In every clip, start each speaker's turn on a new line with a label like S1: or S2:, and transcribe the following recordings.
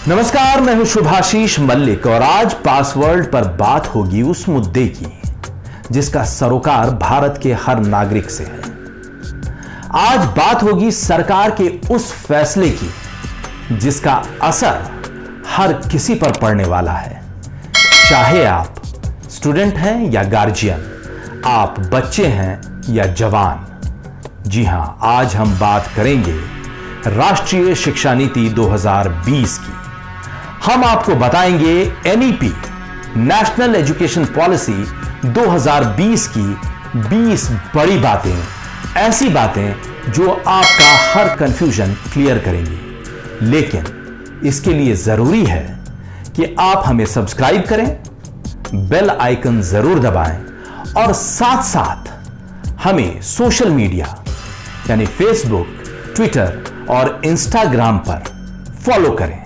S1: नमस्कार, मैं हूं शुभाशीष मल्लिक और आज पासवर्ड पर बात होगी उस मुद्दे की जिसका सरोकार भारत के हर नागरिक से है। आज बात होगी सरकार के उस फैसले की जिसका असर हर किसी पर पड़ने वाला है, चाहे आप स्टूडेंट हैं या गार्जियन, आप बच्चे हैं या जवान। जी हां, आज हम बात करेंगे राष्ट्रीय शिक्षा नीति 2020 की। हम आपको बताएंगे एनईपी नेशनल एजुकेशन पॉलिसी 2020 की 20 बड़ी बातें, ऐसी बातें जो आपका हर कंफ्यूजन क्लियर करेंगी। लेकिन इसके लिए जरूरी है कि आप हमें सब्सक्राइब करें, बेल आइकन जरूर दबाएं और साथ साथ हमें सोशल मीडिया यानी फेसबुक, ट्विटर और इंस्टाग्राम पर फॉलो करें।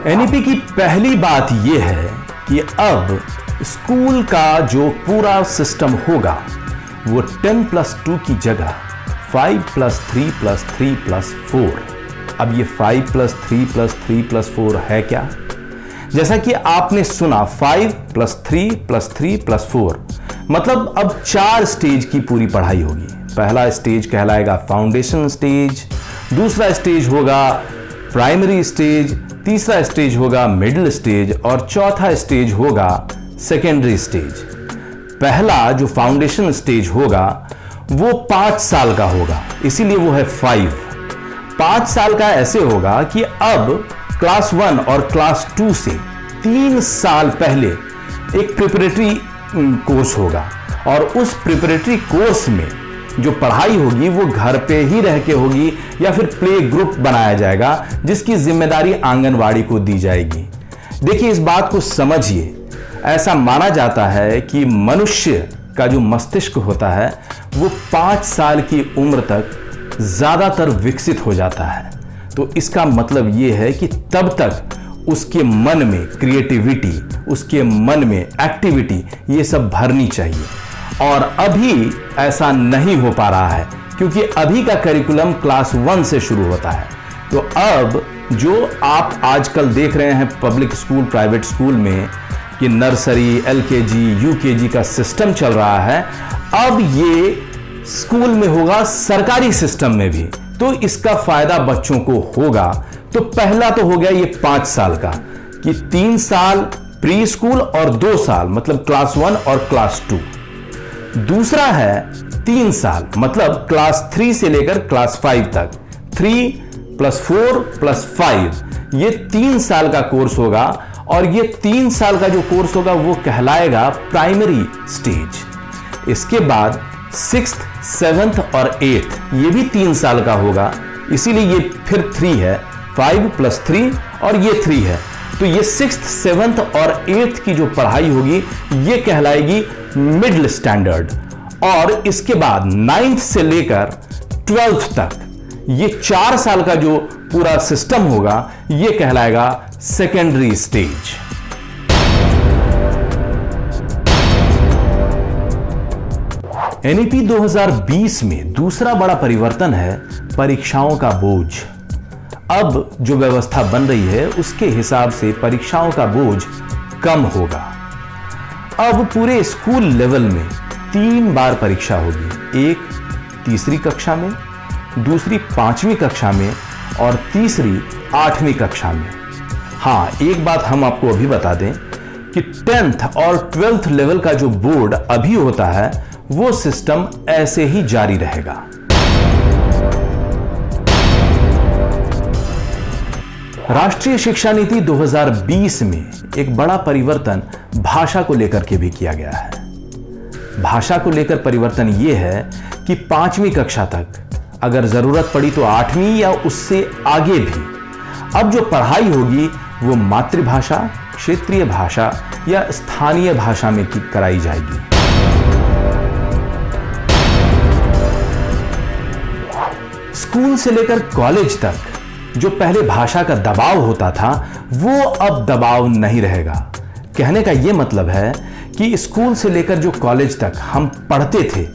S1: एनईपी की पहली बात यह है कि अब स्कूल का जो पूरा सिस्टम होगा वो 10+2 की जगह 5+3+3+4। अब ये 5+3+3+4 है क्या? जैसा कि आपने सुना 5+3+3+4 मतलब अब 4 स्टेज की पूरी पढ़ाई होगी। पहला स्टेज कहलाएगा फाउंडेशन स्टेज, दूसरा स्टेज होगा प्राइमरी स्टेज, तीसरा स्टेज होगा मिडिल स्टेज और चौथा स्टेज होगा सेकेंडरी स्टेज। पहला जो फाउंडेशन स्टेज होगा वो 5 साल का होगा, इसीलिए वो है 5 साल का ऐसे होगा कि अब क्लास 1 और क्लास 2 से 3 साल पहले एक प्रिपरेटरी कोर्स होगा और उस प्रिपरेटरी कोर्स में जो पढ़ाई होगी वो घर पे ही रह के होगी या फिर प्ले ग्रुप बनाया जाएगा जिसकी जिम्मेदारी आंगनवाड़ी को दी जाएगी। देखिए, इस बात को समझिए, ऐसा माना जाता है कि मनुष्य का जो मस्तिष्क होता है वो 5 साल की उम्र तक ज्यादातर विकसित हो जाता है। तो इसका मतलब ये है कि तब तक उसके मन में क्रिएटिविटी, उसके मन में एक्टिविटी, ये सब भरनी चाहिए और अभी ऐसा नहीं हो पा रहा है क्योंकि अभी का करिकुलम क्लास 1 से शुरू होता है। तो अब जो आप आजकल देख रहे हैं पब्लिक स्कूल, प्राइवेट स्कूल में कि नर्सरी, एलकेजी, यूकेजी का सिस्टम चल रहा है, अब ये स्कूल में होगा, सरकारी सिस्टम में भी। तो इसका फायदा बच्चों को होगा। तो पहला तो हो गया ये 5 साल का कि 3 साल प्री स्कूल और 2 साल मतलब क्लास 1 और क्लास 2। दूसरा है 3 साल मतलब क्लास 3 से लेकर क्लास 5 तक, 3+4+5, ये 3 साल का कोर्स होगा और ये 3 साल का जो कोर्स होगा वो कहलाएगा प्राइमरी स्टेज। इसके बाद 6th, 7th और 8th ये भी 3 साल का होगा, इसीलिए ये फिर 3 है, 5+3 और ये 3 है। तो ये 6th, 7th और 8th की जो पढ़ाई होगी ये कहलाएगी मिडिल स्टैंडर्ड और इसके बाद 9th से लेकर 12th तक ये 4 साल का जो पूरा सिस्टम होगा ये कहलाएगा सेकेंडरी स्टेज। एनईपी 2020 में दूसरा बड़ा परिवर्तन है परीक्षाओं का बोझ। अब जो व्यवस्था बन रही है उसके हिसाब से परीक्षाओं का बोझ कम होगा। अब पूरे स्कूल लेवल में 3 बार परीक्षा होगी, एक 3री कक्षा में, दूसरी 5वीं कक्षा में और तीसरी 8वीं कक्षा में। हाँ, एक बात हम आपको अभी बता दें कि 10th और 12th लेवल का जो बोर्ड अभी होता है वो सिस्टम ऐसे ही जारी रहेगा। राष्ट्रीय शिक्षा नीति 2020 में एक बड़ा परिवर्तन भाषा को लेकर के भी किया गया है। भाषा को लेकर परिवर्तन यह है कि 5वीं कक्षा तक, अगर जरूरत पड़ी तो 8वीं या उससे आगे भी, अब जो पढ़ाई होगी वो मातृभाषा, क्षेत्रीय भाषा या स्थानीय भाषा में कराई जाएगी। स्कूल से लेकर कॉलेज तक जो पहले भाषा का दबाव होता था वो अब दबाव नहीं रहेगा। कहने का यह मतलब है कि स्कूल से लेकर जो कॉलेज तक हम पढ़ते थे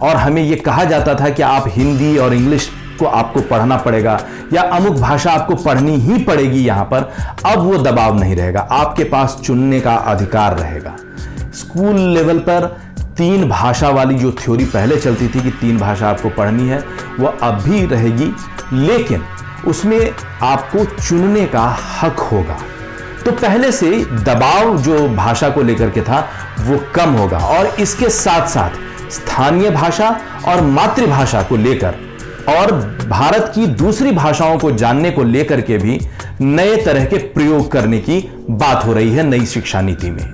S1: और हमें यह कहा जाता था कि आप हिंदी और इंग्लिश को आपको पढ़ना पड़ेगा या अमुक भाषा आपको पढ़नी ही पड़ेगी यहां पर, अब वो दबाव नहीं रहेगा। आपके पास चुनने का अधिकार रहेगा। स्कूल लेवल पर 3 भाषा वाली जो थ्योरी पहले चलती थी कि 3 भाषा आपको पढ़नी है, वो अब भी रहेगी, लेकिन उसमें आपको चुनने का हक होगा। तो पहले से दबाव जो भाषा को लेकर के था वो कम होगा और इसके साथ साथ स्थानीय भाषा और मातृभाषा को लेकर और भारत की दूसरी भाषाओं को जानने को लेकर के भी नए तरह के प्रयोग करने की बात हो रही है नई शिक्षा नीति में।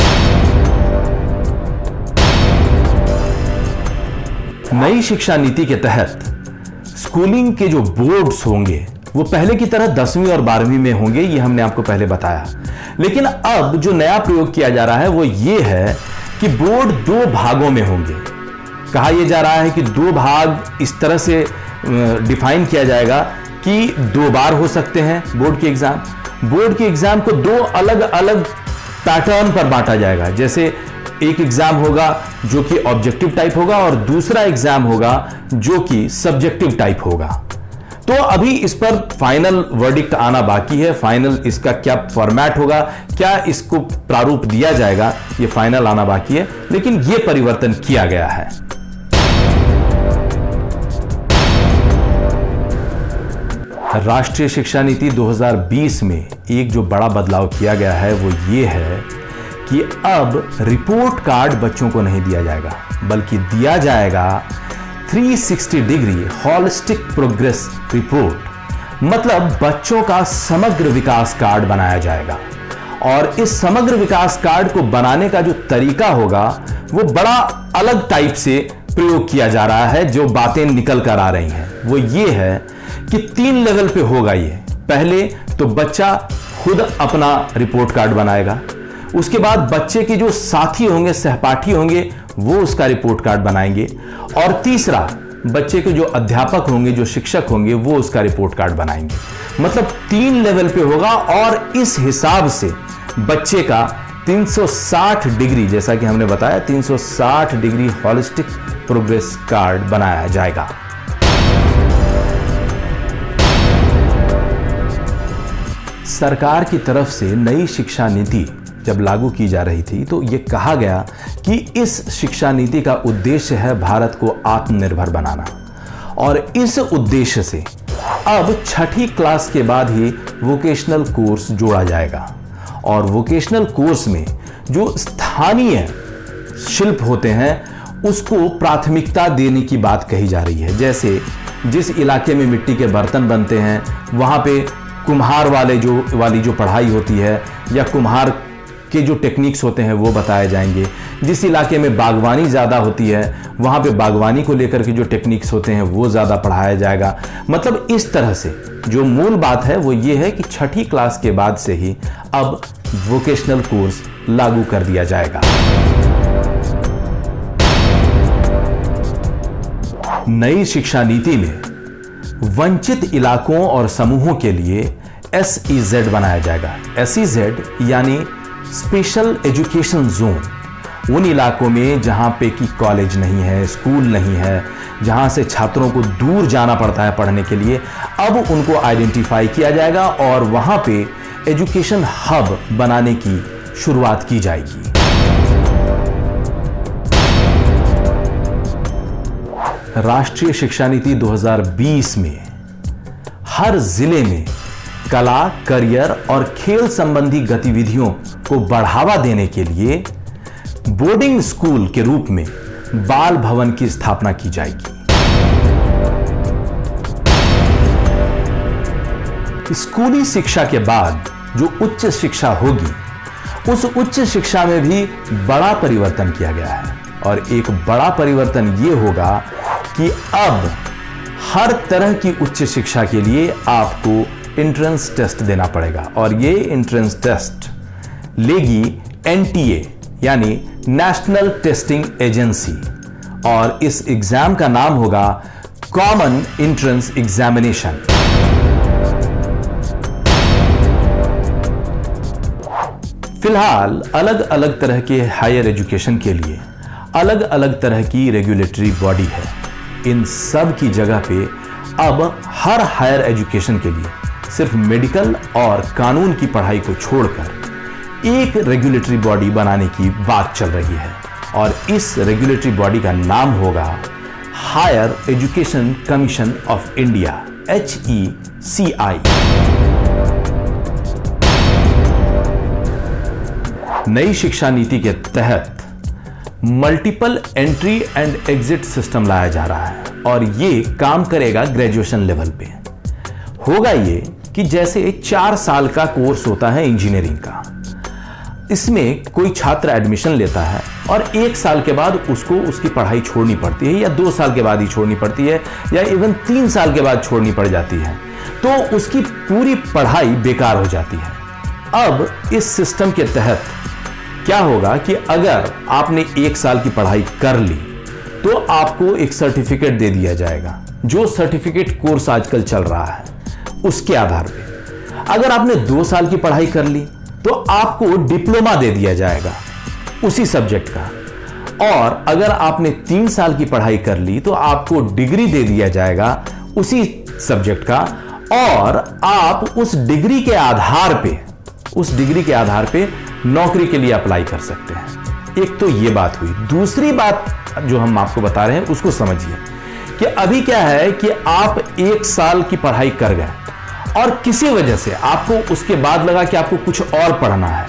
S1: नई शिक्षा नीति के तहत स्कूलिंग के जो बोर्ड्स होंगे वो पहले की तरह 10वीं और 12वीं में होंगे, ये हमने आपको पहले बताया। लेकिन अब जो नया प्रयोग किया जा रहा है वो ये है कि बोर्ड 2 भागों में होंगे। कहा यह जा रहा है कि 2 भाग इस तरह से डिफाइन किया जाएगा कि 2 बार हो सकते हैं बोर्ड के एग्जाम। बोर्ड के एग्जाम को 2 अलग अलग पैटर्न पर बांटा जाएगा। जैसे एक एग्जाम होगा जो कि ऑब्जेक्टिव टाइप होगा और दूसरा एग्जाम होगा जो कि सब्जेक्टिव टाइप होगा। तो अभी इस पर फाइनल वर्डिक्ट आना बाकी है। फाइनल इसका क्या फॉर्मेट होगा, क्या इसको प्रारूप दिया जाएगा, ये फाइनल आना बाकी है, लेकिन ये परिवर्तन किया गया है। राष्ट्रीय शिक्षा नीति 2020 में एक जो बड़ा बदलाव किया गया है वो ये है कि अब रिपोर्ट कार्ड बच्चों को नहीं दिया जाएगा, बल्कि दिया जाएगा 360 डिग्री हॉलिस्टिक प्रोग्रेस रिपोर्ट। मतलब बच्चों का समग्र विकास कार्ड बनाया जाएगा और इस समग्र विकास कार्ड को बनाने का जो तरीका होगा वो बड़ा अलग टाइप से प्रयोग किया जा रहा है। जो बातें निकल कर आ रही हैं वो ये है कि 3 लेवल पे होगा ये। पहले तो बच्चा खुद अपना रिपोर्ट कार्ड बनाएगा, उसके बाद बच्चे के जो साथी होंगे, सहपाठी होंगे, वो उसका रिपोर्ट कार्ड बनाएंगे, और तीसरा बच्चे के जो अध्यापक होंगे, जो शिक्षक होंगे, वो उसका रिपोर्ट कार्ड बनाएंगे। मतलब 3 लेवल पे होगा और इस हिसाब से बच्चे का 360 डिग्री, जैसा कि हमने बताया, 360 डिग्री हॉलिस्टिक प्रोग्रेस कार्ड बनाया जाएगा। सरकार की तरफ से नई शिक्षा नीति जब लागू की जा रही थी तो यह कहा गया कि इस शिक्षा नीति का उद्देश्य है भारत को आत्मनिर्भर बनाना, और इस उद्देश्य से अब 6ठी क्लास के बाद ही वोकेशनल कोर्स जोड़ा जाएगा। और वोकेशनल कोर्स में जो स्थानीय शिल्प होते हैं उसको प्राथमिकता देने की बात कही जा रही है। जैसे जिस इलाके में मिट्टी के बर्तन बनते हैं वहाँ पे कुम्हार वाली जो पढ़ाई होती है या कुम्हार के जो टेक्निक्स होते हैं वो बताए जाएंगे। जिस इलाके में बागवानी ज़्यादा होती है वहाँ पे बागवानी को लेकर के जो टेक्निक्स होते हैं वो ज़्यादा पढ़ाया जाएगा। मतलब इस तरह से जो मूल बात है वो ये है कि 6ठी क्लास के बाद से ही अब वोकेशनल कोर्स लागू कर दिया जाएगा। नई शिक्षा नीति में वंचित इलाकों और समूहों के लिए SEZ बनाया जाएगा। SEZ यानी स्पेशल एजुकेशन जोन। उन इलाकों में जहां पे कि कॉलेज नहीं है, स्कूल नहीं है, जहां से छात्रों को दूर जाना पड़ता है पढ़ने के लिए, अब उनको आइडेंटिफाई किया जाएगा और वहां पे एजुकेशन हब बनाने की शुरुआत की जाएगी। राष्ट्रीय शिक्षा नीति 2020 में हर जिले में कला, करियर और खेल संबंधी गतिविधियों को बढ़ावा देने के लिए बोर्डिंग स्कूल के रूप में बाल भवन की स्थापना की जाएगी। स्कूली शिक्षा के बाद जो उच्च शिक्षा होगी, उस उच्च शिक्षा में भी बड़ा परिवर्तन किया गया है। और एक बड़ा परिवर्तन यह होगा कि अब हर तरह की उच्च शिक्षा के लिए आपको एंट्रेंस टेस्ट देना पड़ेगा, और ये एंट्रेंस टेस्ट लेगी NTA यानी नेशनल टेस्टिंग एजेंसी, और इस एग्जाम का नाम होगा कॉमन एंट्रेंस एग्जामिनेशन। फिलहाल अलग अलग तरह के हायर एजुकेशन के लिए अलग अलग तरह की रेगुलेटरी बॉडी है। इन सब की जगह पे अब हर हायर एजुकेशन के लिए सिर्फ मेडिकल और कानून की पढ़ाई को छोड़कर एक रेगुलेटरी बॉडी बनाने की बात चल रही है और इस रेगुलेटरी बॉडी का नाम होगा higher education commission of India, HECI। नई शिक्षा नीति के तहत multiple entry and exit system लाया जा रहा है और ये काम करेगा ग्रेजुएशन लेवल पे। होगा ये कि जैसे 4 साल का कोर्स होता है इंजीनियरिंग का, इसमें कोई छात्र एडमिशन लेता है और 1 साल के बाद उसको उसकी पढ़ाई छोड़नी पड़ती है या 2 साल के बाद ही छोड़नी पड़ती है या इवन 3 साल के बाद छोड़नी पड़ जाती है, तो उसकी पूरी पढ़ाई बेकार हो जाती है। अब इस सिस्टम के तहत क्या होगा कि अगर आपने 1 साल की पढ़ाई कर ली तो आपको एक सर्टिफिकेट दे दिया जाएगा, जो सर्टिफिकेट कोर्स आजकल चल रहा है उसके आधार पे। अगर आपने 2 साल की पढ़ाई कर ली तो आपको डिप्लोमा दे दिया जाएगा उसी सब्जेक्ट का, और अगर आपने 3 साल की पढ़ाई कर ली तो आपको डिग्री दे दिया जाएगा उसी सब्जेक्ट का, और आप उस डिग्री के आधार पे नौकरी के लिए अप्लाई कर सकते हैं। एक तो ये बात हुई। दूसरी बात जो हम आपको बता रहे हैं उसको समझिए कि अभी क्या है कि आप 1 साल की पढ़ाई कर गए और किसी वजह से आपको उसके बाद लगा कि आपको कुछ और पढ़ना है,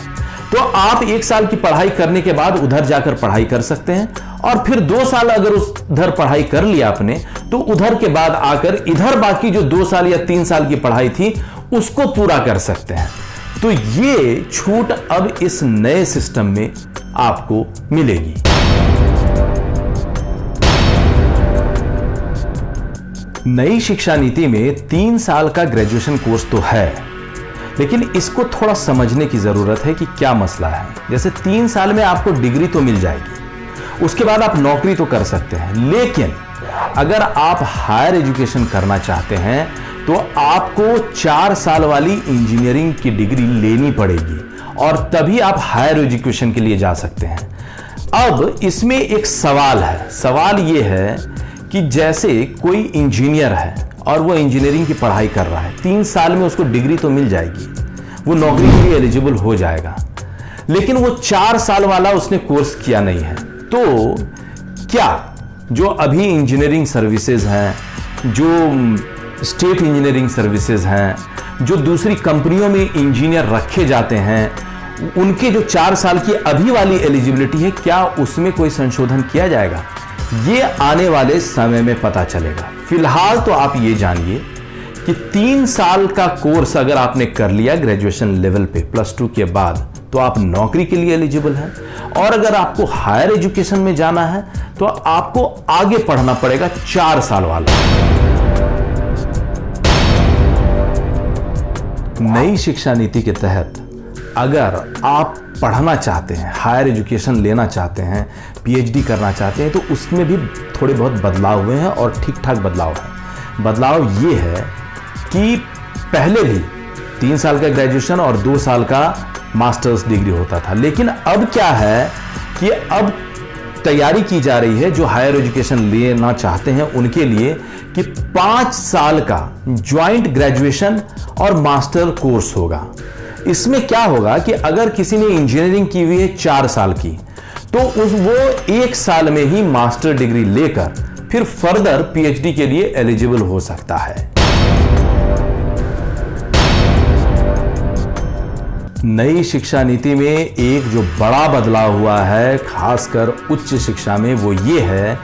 S1: तो आप 1 साल की पढ़ाई करने के बाद उधर जाकर पढ़ाई कर सकते हैं, और फिर 2 साल अगर उधर पढ़ाई कर लिया आपने तो उधर के बाद आकर इधर बाकी जो 2 साल या 3 साल की पढ़ाई थी उसको पूरा कर सकते हैं। तो ये छूट अब इस नए सिस्टम में आपको मिलेगी। नई शिक्षा नीति में 3 साल का ग्रेजुएशन कोर्स तो है, लेकिन इसको थोड़ा समझने की जरूरत है कि क्या मसला है। जैसे 3 साल में आपको डिग्री तो मिल जाएगी, उसके बाद आप नौकरी तो कर सकते हैं, लेकिन अगर आप हायर एजुकेशन करना चाहते हैं तो आपको 4 साल वाली इंजीनियरिंग की डिग्री लेनी पड़ेगी और तभी आप हायर एजुकेशन के लिए जा सकते हैं। अब इसमें एक सवाल है। सवाल यह है कि जैसे कोई इंजीनियर है और वो इंजीनियरिंग की पढ़ाई कर रहा है, 3 साल में उसको डिग्री तो मिल जाएगी, वो नौकरी के लिए एलिजिबल हो जाएगा, लेकिन वो 4 साल वाला उसने कोर्स किया नहीं है। तो क्या जो अभी इंजीनियरिंग सर्विसेज हैं, जो स्टेट इंजीनियरिंग सर्विसेज हैं, जो दूसरी कंपनियों में इंजीनियर रखे जाते हैं, उनके जो 4 साल की अभी वाली एलिजिबिलिटी है, क्या उसमें कोई संशोधन किया जाएगा? ये आने वाले समय में पता चलेगा। फिलहाल तो आप ये जानिए कि 3 साल का कोर्स अगर आपने कर लिया ग्रेजुएशन लेवल पे +2 के बाद तो आप नौकरी के लिए एलिजिबल हैं, और अगर आपको हायर एजुकेशन में जाना है तो आपको आगे पढ़ना पड़ेगा 4 साल वाला। नई शिक्षा नीति के तहत अगर आप पढ़ना चाहते हैं, हायर एजुकेशन लेना चाहते हैं, PhD करना चाहते हैं, तो उसमें भी थोड़े बहुत बदलाव हुए हैं और ठीक ठाक बदलाव है। बदलाव ये है कि पहले भी 3 साल का ग्रेजुएशन और 2 साल का मास्टर्स डिग्री होता था, लेकिन अब क्या है कि अब तैयारी की जा रही है जो हायर एजुकेशन लेना चाहते हैं उनके लिए कि 5 साल का ज्वाइंट ग्रेजुएशन और मास्टर कोर्स होगा। इसमें क्या होगा कि अगर किसी ने इंजीनियरिंग की हुई है 4 साल की, तो वो 1 साल में ही मास्टर डिग्री लेकर फिर फर्दर PhD के लिए एलिजिबल हो सकता है। नई शिक्षा नीति में एक जो बड़ा बदलाव हुआ है खासकर उच्च शिक्षा में, वो ये है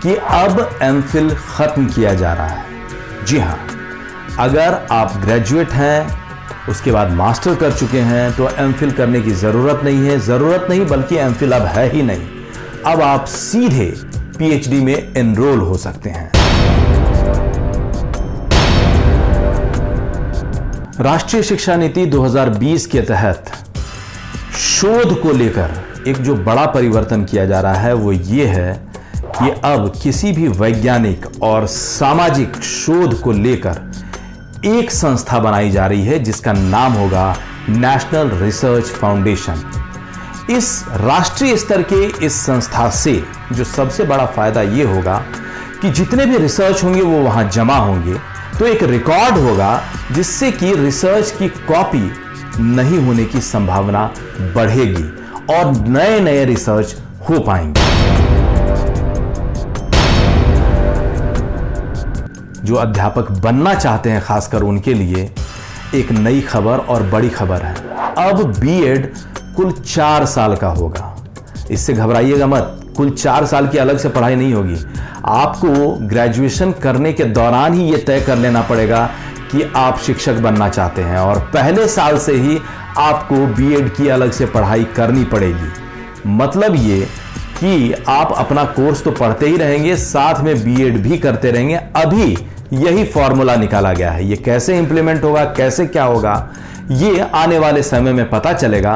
S1: कि अब MPhil खत्म किया जा रहा है। जी हां, अगर आप ग्रेजुएट हैं, उसके बाद मास्टर कर चुके हैं, तो MPhil करने की जरूरत नहीं है। जरूरत नहीं बल्कि MPhil अब है ही नहीं। अब आप सीधे PhD में एनरोल हो सकते हैं। राष्ट्रीय शिक्षा नीति 2020 के तहत शोध को लेकर एक जो बड़ा परिवर्तन किया जा रहा है वो ये है कि अब किसी भी वैज्ञानिक और सामाजिक शोध को लेकर एक संस्था बनाई जा रही है जिसका नाम होगा नेशनल रिसर्च फाउंडेशन। इस राष्ट्रीय स्तर के इस संस्था से जो सबसे बड़ा फायदा ये होगा कि जितने भी रिसर्च होंगे वो वहां जमा होंगे, तो एक रिकॉर्ड होगा जिससे कि रिसर्च की कॉपी नहीं होने की संभावना बढ़ेगी और नए नए रिसर्च हो पाएंगे। जो अध्यापक बनना चाहते हैं खासकर उनके लिए एक नई खबर और बड़ी खबर है। अब बीएड कुल 4 साल का होगा। इससे घबराइएगा मत, कुल 4 साल की अलग से पढ़ाई नहीं होगी। आपको ग्रेजुएशन करने के दौरान ही यह तय कर लेना पड़ेगा कि आप शिक्षक बनना चाहते हैं और पहले साल से ही आपको बीएड की अलग से पढ़ाई करनी पड़ेगी। मतलब ये कि आप अपना कोर्स तो पढ़ते ही रहेंगे, साथ में बीएड भी करते रहेंगे। अभी यही फॉर्मूला निकाला गया है। ये कैसे इंप्लीमेंट होगा, कैसे क्या होगा, ये आने वाले समय में पता चलेगा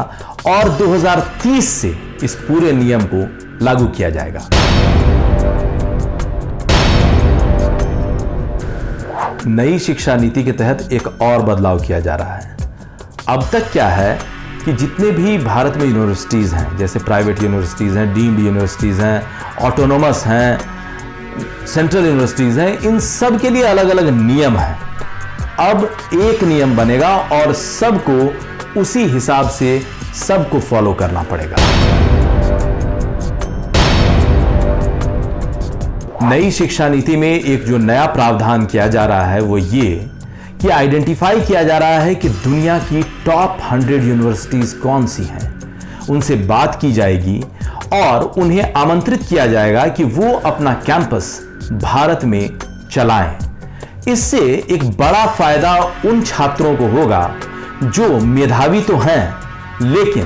S1: और 2030 से इस पूरे नियम को लागू किया जाएगा। नई शिक्षा नीति के तहत एक और बदलाव किया जा रहा है। अब तक क्या है कि जितने भी भारत में यूनिवर्सिटीज हैं, जैसे प्राइवेट यूनिवर्सिटीज हैं, डीम्ड यूनिवर्सिटीज हैं, ऑटोनोमस हैं, सेंट्रल यूनिवर्सिटीज हैं, इन सब के लिए अलग अलग नियम है। अब एक नियम बनेगा और सबको उसी हिसाब से सबको फॉलो करना पड़ेगा। नई शिक्षा नीति में एक जो नया प्रावधान किया जा रहा है वो ये कि आइडेंटिफाई किया जा रहा है कि दुनिया की टॉप 100 यूनिवर्सिटीज कौन सी हैं, उनसे बात की जाएगी और उन्हें आमंत्रित किया जाएगा कि वो अपना कैंपस भारत में चलाएं। इससे एक बड़ा फायदा उन छात्रों को होगा जो मेधावी तो हैं लेकिन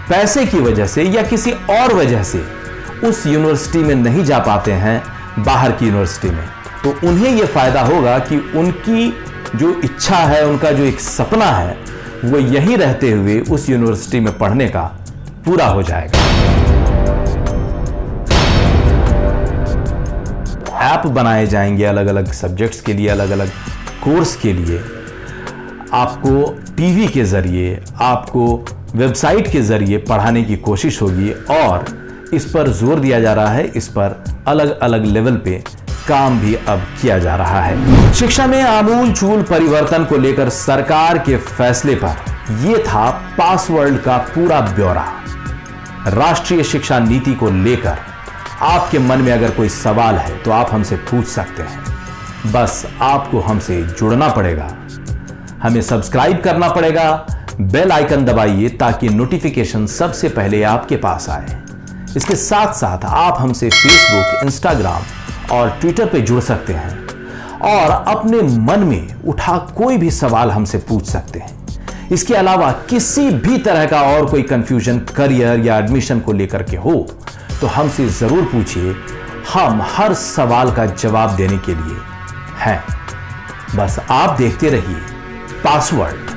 S1: पैसे की वजह से या किसी और वजह से उस यूनिवर्सिटी में नहीं जा पाते हैं, बाहर की यूनिवर्सिटी में। तो उन्हें यह फायदा होगा कि उनकी जो इच्छा है, उनका जो एक सपना है, वो यहीं रहते हुए उस यूनिवर्सिटी में पढ़ने का पूरा हो जाएगा। ऐप बनाए जाएंगे अलग अलग सब्जेक्ट्स के लिए, अलग अलग कोर्स के लिए। आपको टीवी के जरिए, आपको वेबसाइट के जरिए पढ़ाने की कोशिश होगी और इस पर जोर दिया जा रहा है। इस पर अलग अलग लेवल पे काम भी अब किया जा रहा है। शिक्षा में आमूल चूल परिवर्तन को लेकर सरकार के फैसले पर यह था पासवर्ड का पूरा ब्यौरा। राष्ट्रीय शिक्षा नीति को लेकर आपके मन में अगर कोई सवाल है तो आप हमसे पूछ सकते हैं। बस आपको हमसे जुड़ना पड़ेगा, हमें सब्सक्राइब करना पड़ेगा, बेल आइकन दबाइए ताकि नोटिफिकेशन सबसे पहले आपके पास आए। इसके साथ साथ आप हमसे फेसबुक, इंस्टाग्राम और ट्विटर पे जुड़ सकते हैं और अपने मन में उठा कोई भी सवाल हमसे पूछ सकते हैं। इसके अलावा किसी भी तरह का और कोई कंफ्यूजन करियर या एडमिशन को लेकर के हो तो हमसे जरूर पूछिए, हम हर सवाल का जवाब देने के लिए हैं। बस आप देखते रहिए पासवर्ड।